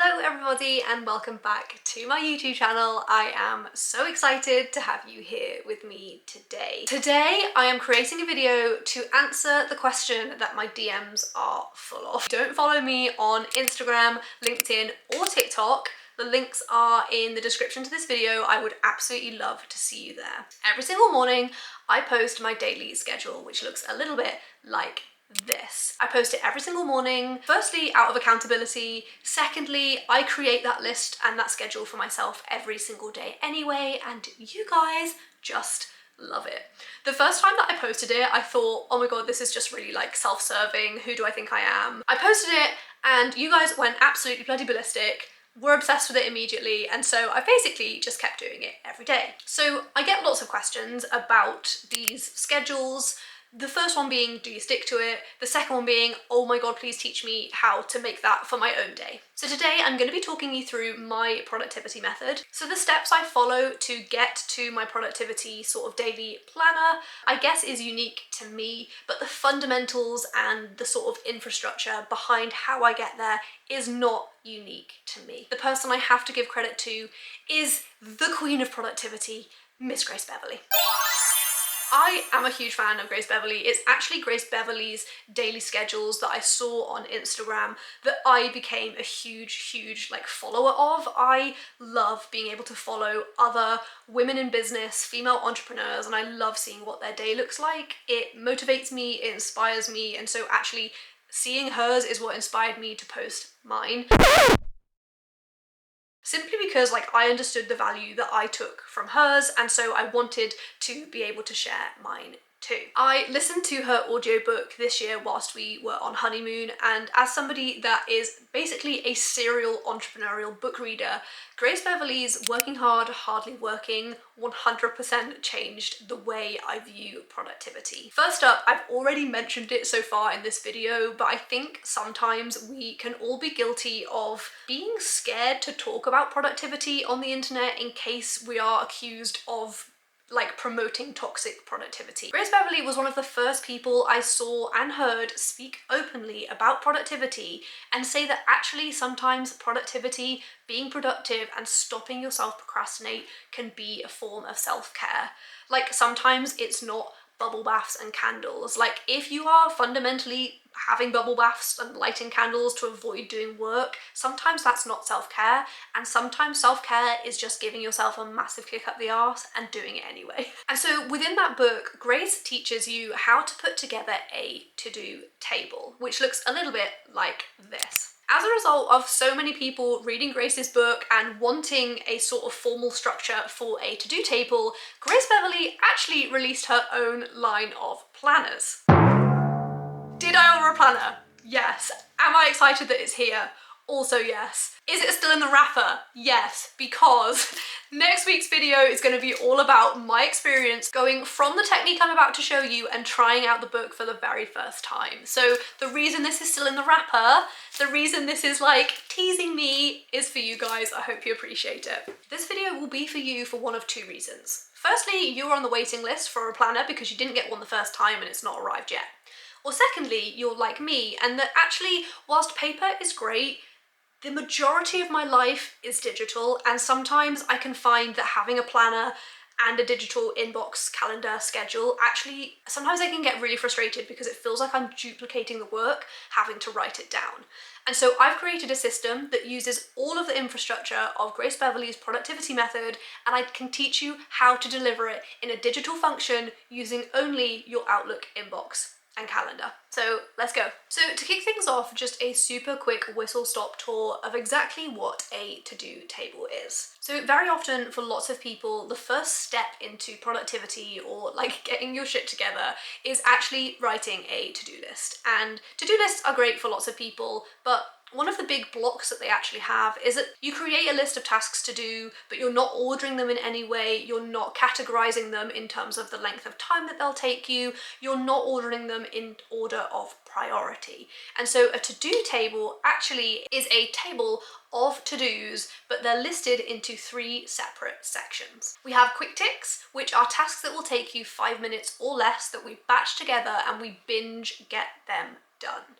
Hello everybody and welcome back to my YouTube channel. I am so excited to have you here with me today. Today I am creating a video to answer the question that my DMs are full of. Don't follow me on Instagram, LinkedIn or TikTok. The links are in the description to this video. I would absolutely love to see you there. Every single morning I post my daily schedule, which looks a little bit like this. I post it every single morning, firstly out of accountability, secondly I create that list and that schedule for myself every single day anyway, and you guys just love it. The first time that I posted it I thought, oh my god, this is just really like self-serving, who do I think I am? I posted it and you guys went absolutely bloody ballistic, were obsessed with it immediately, and so I basically just kept doing it every day. So I get lots of questions about these schedules. The first one being, do you stick to it? The second one being, oh my god, please teach me how to make that for my own day. So today I'm going to be talking you through my productivity method. So the steps I follow to get to my productivity sort of daily planner, I guess is unique to me, but the fundamentals and the sort of infrastructure behind how I get there is not unique to me. The person I have to give credit to is the queen of productivity, Miss Grace Beverley. I am a huge fan of Grace Beverley. It's actually Grace Beverley's daily schedules that I saw on Instagram that I became a huge like follower of. I love being able to follow other women in business, female entrepreneurs, and I love seeing what their day looks like. It motivates me, it inspires me, and so actually seeing hers is what inspired me to post mine. Simply because like I understood the value that I took from hers, and so I wanted to be able to share mine too. I listened to her audiobook this year whilst we were on honeymoon, and as somebody that is basically a serial entrepreneurial book reader, Grace Beverley's Working Hard, Hardly Working 100% changed the way I view productivity. First up, I've already mentioned it so far in this video, but I think sometimes we can all be guilty of being scared to talk about productivity on the internet in case we are accused of like promoting toxic productivity. Grace Beverley was one of the first people I saw and heard speak openly about productivity and say that actually sometimes productivity, being productive and stopping yourself procrastinate can be a form of self-care. Like sometimes it's not bubble baths and candles. Like if you are fundamentally having bubble baths and lighting candles to avoid doing work, sometimes that's not self-care, and sometimes self-care is just giving yourself a massive kick up the arse and doing it anyway. And so within that book, Grace teaches you how to put together a to-do table, which looks a little bit like this. As a result of so many people reading Grace's book and wanting a sort of formal structure for a to-do table, Grace Beverley actually released her own line of planners. Did I order a planner? Yes. Am I excited that it's here? Also yes. Is it still in the wrapper? Yes, because next week's video is going to be all about my experience going from the technique I'm about to show you and trying out the book for the very first time. So the reason this is still in the wrapper, the reason this is like teasing me, is for you guys. I hope you appreciate it. This video will be for you for one of two reasons. Firstly, you're on the waiting list for a planner because you didn't get one the first time and it's not arrived yet. Or secondly, you're like me and that actually, whilst paper is great, the majority of my life is digital, and sometimes I can find that having a planner and a digital inbox calendar schedule actually, sometimes I can get really frustrated because it feels like I'm duplicating the work having to write it down. And so I've created a system that uses all of the infrastructure of Grace Beverley's productivity method, and I can teach you how to deliver it in a digital function using only your Outlook inbox and calendar. So let's go. So to kick things off, just a super quick whistle-stop tour of exactly what a to-do table is. So very often for lots of people, the first step into productivity or like getting your shit together is actually writing a to-do list. And to-do lists are great for lots of people, but one of the big blocks that they actually have is that you create a list of tasks to do, but you're not ordering them in any way, you're not categorizing them in terms of the length of time that they'll take you, you're not ordering them in order of priority. And so a to-do table actually is a table of to-dos, but they're listed into 3 separate sections. We have quick ticks, which are tasks that will take you 5 minutes or less that we batch together and we binge get them done.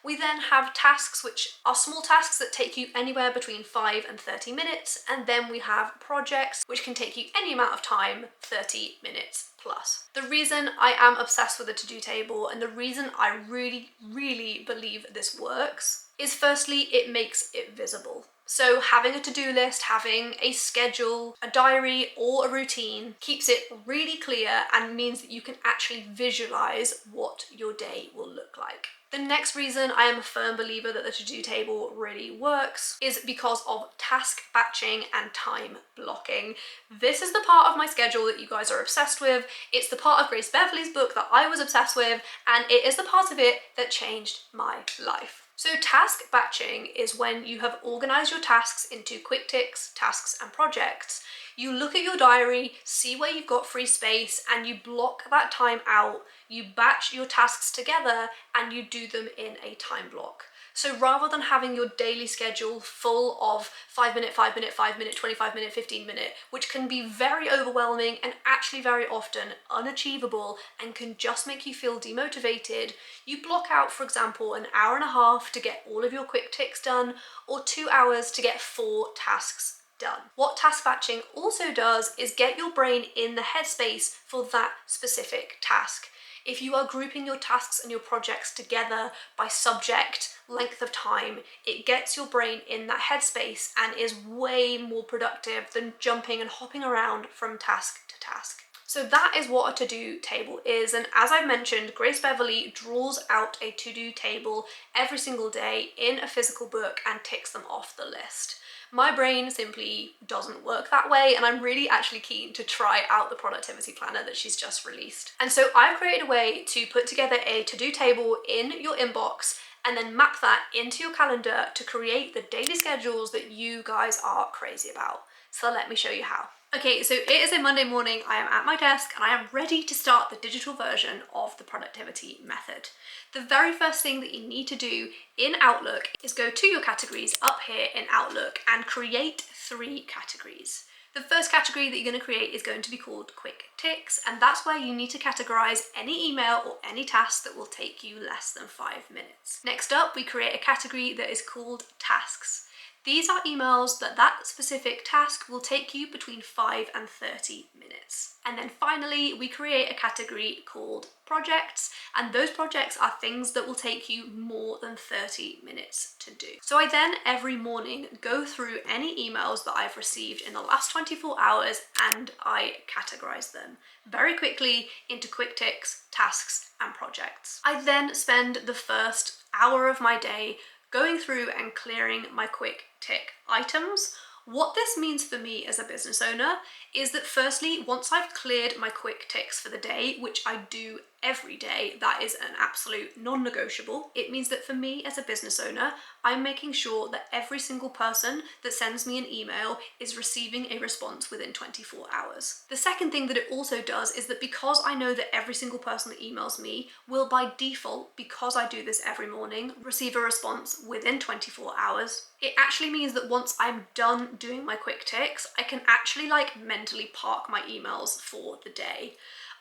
We then have tasks which are small tasks that take you anywhere between 5 and 30 minutes, and then we have projects which can take you any amount of time, 30 minutes plus. The reason I am obsessed with a to-do table and the reason I really believe this works is firstly, it makes it visible. So having a to-do list, having a schedule, a diary or a routine keeps it really clear and means that you can actually visualize what your day will look like. The next reason I am a firm believer that the to-do table really works is because of task batching and time blocking. This is the part of my schedule that you guys are obsessed with. It's the part of Grace Beverley's book that I was obsessed with, and it is the part of it that changed my life. So task batching is when you have organized your tasks into quick ticks, tasks and projects. You look at your diary, see where you've got free space, and you block that time out. You batch your tasks together and you do them in a time block. So rather than having your daily schedule full of 5 minute, 5 minute, 5 minute, 25 minute, 15 minute, which can be very overwhelming and actually very often unachievable and can just make you feel demotivated, you block out, for example, an hour and a half to get all of your quick ticks done, or 2 hours to get 4 tasks done. What task batching also does is get your brain in the headspace for that specific task. If you are grouping your tasks and your projects together by subject, length of time, it gets your brain in that headspace and is way more productive than jumping and hopping around from task to task. So that is what a to-do table is, and as I've mentioned, Grace Beverley draws out a to-do table every single day in a physical book and ticks them off the list. My brain simply doesn't work that way, and I'm really actually keen to try out the productivity planner that she's just released. And so I've created a way to put together a to-do table in your inbox and then map that into your calendar to create the daily schedules that you guys are crazy about. So let me show you how. Okay, so it is a Monday morning, I am at my desk and I am ready to start the digital version of the productivity method. The very first thing that you need to do in Outlook is go to your categories up here in Outlook and create 3 categories. The first category that you're going to create is going to be called Quick Ticks, and that's where you need to categorize any email or any task that will take you less than 5 minutes. Next up, we create a category that is called Tasks. These are emails that specific task will take you between 5 and 30 minutes. And then finally, we create a category called Projects, and those projects are things that will take you more than 30 minutes to do. So I then every morning go through any emails that I've received in the last 24 hours and I categorize them very quickly into quick ticks, tasks, and projects. I then spend the first hour of my day going through and clearing my quick tick items. What this means for me as a business owner is that firstly, once I've cleared my quick ticks for the day, which I do every day, that is an absolute non-negotiable. It means that for me as a business owner, I'm making sure that every single person that sends me an email is receiving a response within 24 hours. The second thing that it also does is that because I know that every single person that emails me will by default, because I do this every morning, receive a response within 24 hours, it actually means that once I'm done doing my quick ticks, I can actually mentally park my emails for the day.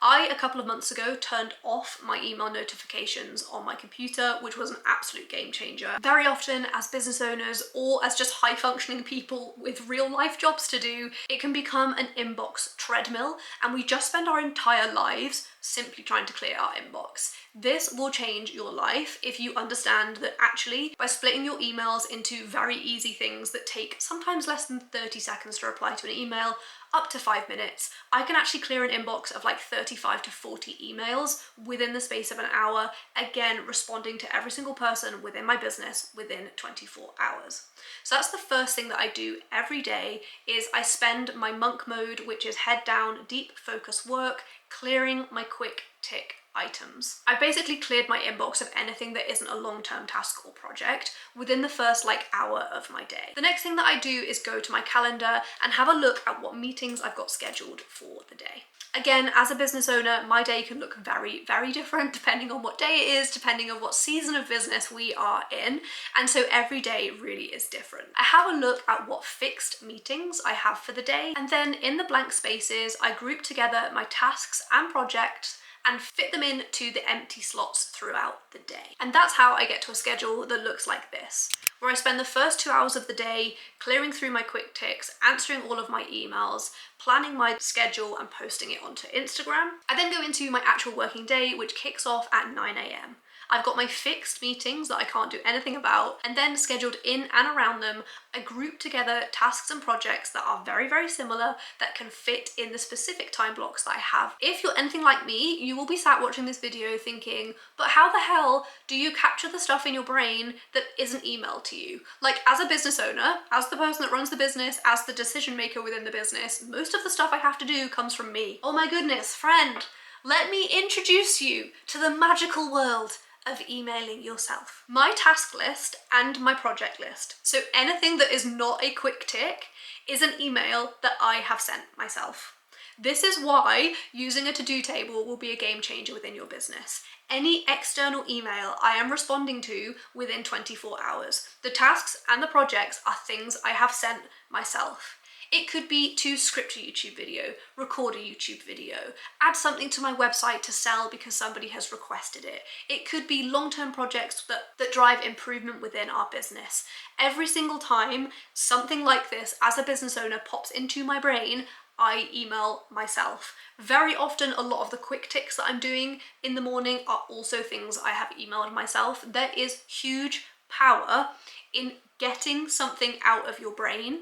I, a couple of months ago, turned off my email notifications on my computer, which was an absolute game changer. Very often, as business owners or as just high-functioning people with real-life jobs to do, it can become an inbox treadmill, and we just spend our entire lives simply trying to clear our inbox. This will change your life if you understand that actually, by splitting your emails into very easy things that take sometimes less than 30 seconds to reply to an email, up to 5 minutes, I can actually clear an inbox of 35 to 40 emails within the space of an hour, again, responding to every single person within my business within 24 hours. So that's the first thing that I do every day, is I spend my monk mode, which is head down, deep focus work, clearing my quick tick items. I've basically cleared my inbox of anything that isn't a long-term task or project within the first hour of my day. The next thing that I do is go to my calendar and have a look at what meetings I've got scheduled for the day. Again, as a business owner, my day can look very, very different depending on what day it is, depending on what season of business we are in, and so every day really is different. I have a look at what fixed meetings I have for the day, and then in the blank spaces, I group together my tasks and projects and fit them into the empty slots throughout the day. And that's how I get to a schedule that looks like this, where I spend the first 2 hours of the day clearing through my quick ticks, answering all of my emails, planning my schedule and posting it onto Instagram. I then go into my actual working day, which kicks off at 9 a.m. I've got my fixed meetings that I can't do anything about, and then scheduled in and around them, I group together tasks and projects that are very, very similar that can fit in the specific time blocks that I have. If you're anything like me, you will be sat watching this video thinking, but how the hell do you capture the stuff in your brain that isn't emailed to you? Like, as a business owner, as the person that runs the business, as the decision maker within the business, most of the stuff I have to do comes from me. Oh my goodness, friend, let me introduce you to the magical world of emailing yourself. My task list and my project list, so anything that is not a quick tick, is an email that I have sent myself. This is why using a to-do table will be a game changer within your business. Any external email I am responding to within 24 hours. The tasks and the projects are things I have sent myself. It could be to script a YouTube video, record a YouTube video, add something to my website to sell because somebody has requested it. It could be long-term projects that drive improvement within our business. Every single time something like this as a business owner pops into my brain, I email myself. Very often, a lot of the quick ticks that I'm doing in the morning are also things I have emailed myself. There is huge power in getting something out of your brain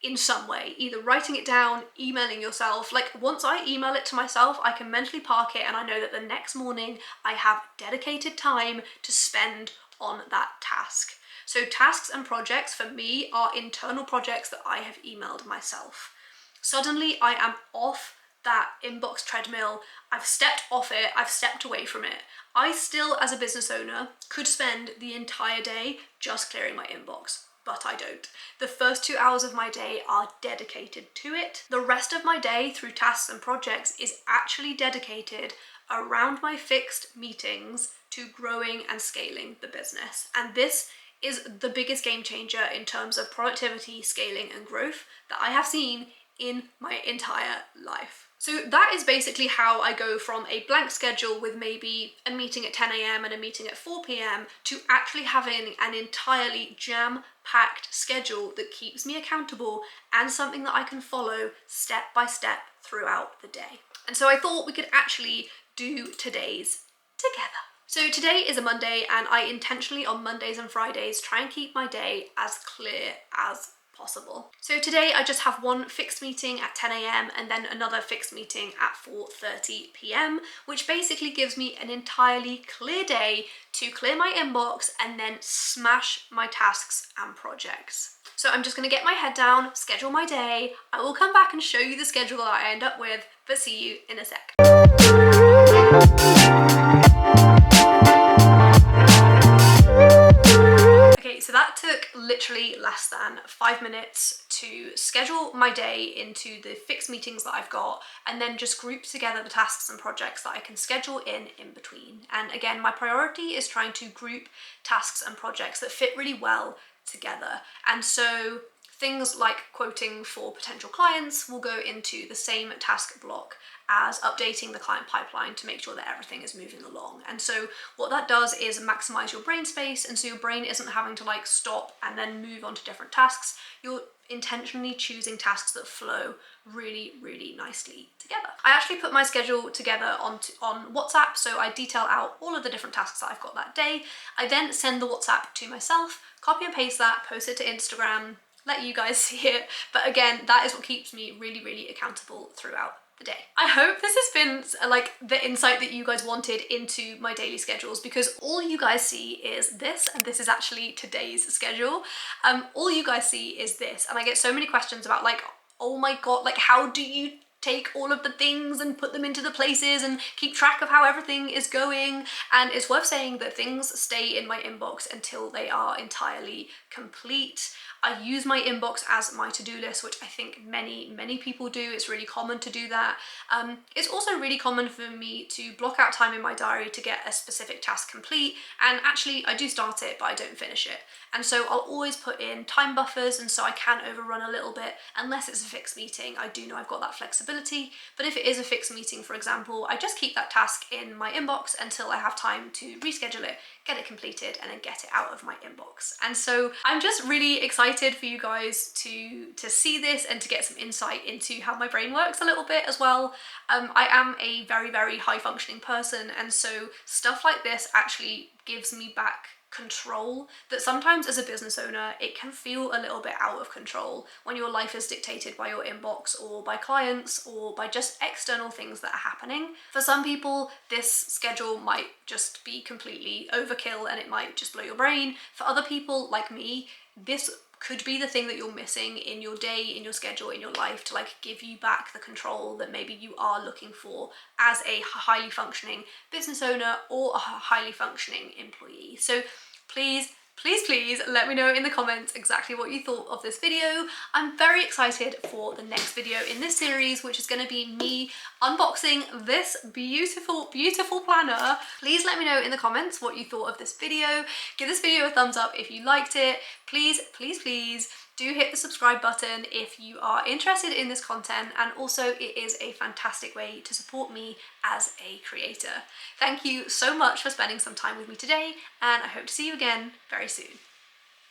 in some way, either writing it down, emailing yourself. Like, once I email it to myself, I can mentally park it and I know that the next morning I have dedicated time to spend on that task. So tasks and projects for me are internal projects that I have emailed myself. Suddenly I am off that inbox treadmill. I've stepped off it, I've stepped away from it. I still, as a business owner, could spend the entire day just clearing my inbox, but I don't. The first 2 hours of my day are dedicated to it. The rest of my day through tasks and projects is actually dedicated around my fixed meetings to growing and scaling the business. And this is the biggest game changer in terms of productivity, scaling, and growth that I have seen in my entire life. So that is basically how I go from a blank schedule with maybe a meeting at 10 a.m. and a meeting at 4 p.m. to actually having an entirely jam-packed schedule that keeps me accountable and something that I can follow step by step throughout the day. And so I thought we could actually do today's together. So today is a Monday, and I intentionally on Mondays and Fridays try and keep my day as clear as possible. So today I just have one fixed meeting at 10 a.m. and then another fixed meeting at 4:30 p.m, which basically gives me an entirely clear day to clear my inbox and then smash my tasks and projects. So I'm just going to get my head down, schedule my day. I will come back and show you the schedule that I end up with, but see you in a sec. Okay, so that took literally less than 5 minutes to schedule my day into the fixed meetings that I've got, and then just group together the tasks and projects that I can schedule in between. And again, my priority is trying to group tasks and projects that fit really well together. And so things like quoting for potential clients will go into the same task block as updating the client pipeline to make sure that everything is moving along. And so what that does is maximize your brain space, and so your brain isn't having to like stop and then move on to different tasks. You're intentionally choosing tasks that flow really, really nicely together. I actually put my schedule together on WhatsApp, so I detail out all of the different tasks that I've got that day. I then send the WhatsApp to myself, copy and paste that, post it to Instagram, let you guys see it. But again, that is what keeps me really, really accountable throughout the day. I hope this has been like the insight that you guys wanted into my daily schedules, because all you guys see is this, and this is actually today's schedule. All you guys see is this, and I get so many questions about like, oh my god, like how do you take all of the things and put them into the places and keep track of how everything is going? And it's worth saying that things stay in my inbox until they are entirely complete. I use my inbox as my to-do list, which I think many people do. It's really common to do that. It's also really common for me to block out time in my diary to get a specific task complete, and actually I do start it but I don't finish it. And so I'll always put in time buffers, and so I can overrun a little bit. Unless it's a fixed meeting, I do know I've got that flexibility. But if it is a fixed meeting, for example, I just keep that task in my inbox until I have time to reschedule it, get it completed, and then get it out of my inbox. And so I'm just really excited for you guys to see this and to get some insight into how my brain works a little bit as well. I am a very high functioning person, and so stuff like this actually gives me back control that sometimes as a business owner it can feel a little bit out of control when your life is dictated by your inbox or by clients or by just external things that are happening. For some people this schedule might just be completely overkill and it might just blow your brain. For other people like me, this could be the thing that you're missing in your day, in your schedule, in your life, to like give you back the control that maybe you are looking for as a highly functioning business owner or a highly functioning employee. So please let me know in the comments exactly what you thought of this video. I'm very excited for the next video in this series, which is going to be me unboxing this beautiful planner. Please let me know in the comments what you thought of this video. Give this video a thumbs up if you liked it. Please do hit the subscribe button if you are interested in this content, and also it is a fantastic way to support me as a creator. Thank you so much for spending some time with me today, and I hope to see you again very soon.